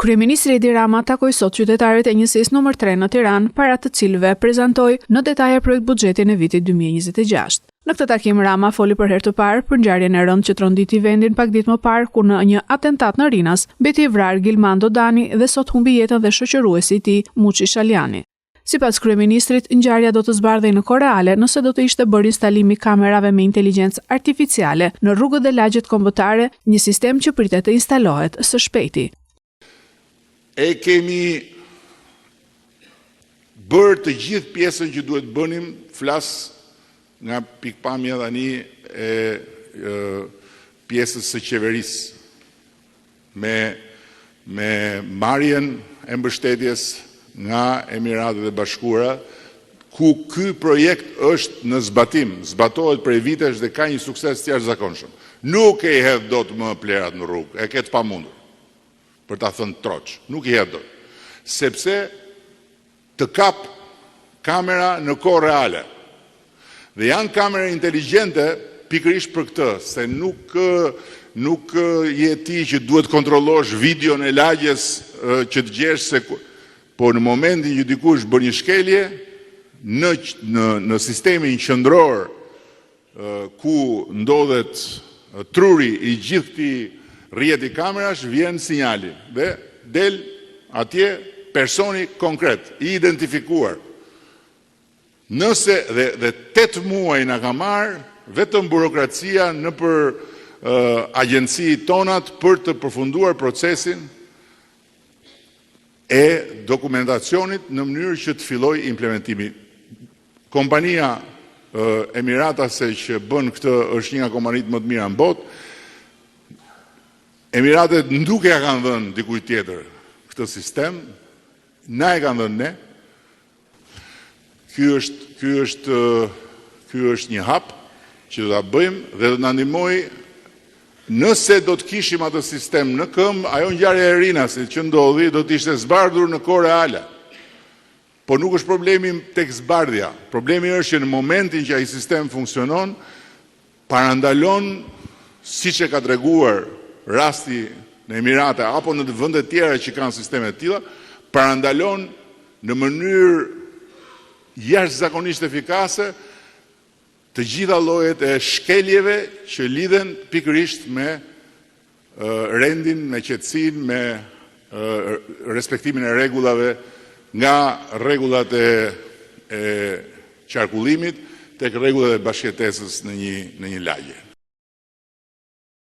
Kryeministri Edi Rama takoi sot qytetarët e njësisë nr. 3 në Tiranë, para të cilëve prezantoi në detaje projekt buxhetin e vitit 2026. Në këtë takim Rama foli për herë të parë për ngjarjen e rëndë që tronditi vendin pak ditë më parë, ku në një atentat në Rinas mbeti i vrarë Gilmando Dani dhe sot humbi jetën dhe shoqëruesi i tij Muçi Shaljani. Sipas kryeministrit, ngjarja do të zbardhej në kohë reale nëse do të ishte bërë instalimi kamerave me inteligjencë artificiale në rrugët dhe lagjet kombëtare, një sistem që pritet të instalohet së shpejti. E kemi bërë të gjithë pjesën që duhet bënim, flas nga pikpamja tani e pjesës së qeverisë, me marrjen e mbështetjes nga Emiratet e Bashkuara, ku ky projekt është në zbatim, zbatohet prej vitesh dhe ka një sukses të jashtëzakonshëm. Nuk e hedh dot më plerat në rrugë, e ketë pamundur. Për ta thënë troç, nuk i hedh dot. Sepse të kap kamera në kohë reale. Dhe janë kamera inteligjente pikërisht për këtë, se nuk je ti që duhet kontrollosh videon e lagjes që të gjesh se po në momentin që dikush bën një shkelje në sistemin qendror ku ndodhet truri i gjithë këtij rrjeti kamerash, vjen sinjali dhe del atje personi konkret, i identifikuar. Nëse dhe 8 muaj na ka marrë vetëm burokracia në për agjenci tonat për të përfunduar procesin e dokumentacionit në mënyrë që të filloj implementimi. Kompania Emiratase që bën këtë është një nga kompanitë më të mira në botë. Emiratet nuk ja kanë dhënë dikujt tjetër këtë sistem, na e kanë dhënë ne. Ky është një hap që do ta bëjmë dhe do na ndihmojë. Nëse do të kishim atë sistem në këmbë, ajo ngjarje e Rinasit që ndodhi do të ishte zbardhur në kohë reale. Po nuk është problemi tek zbardhja. Problemi është që në momentin që ai sistem funksionon, parandalon, siç e ka treguar rasti në Emirate apo në vende tjera që kanë sisteme të tilla, parandalon në mënyrë jashtëzakonisht efikase të gjitha llojet e shkeljeve që lidhen pikërisht me rendin, me qetësinë, me respektimin e rregullave, nga rregullat e qarkullimit tek rregullat e bashkëjetesës në një lagje.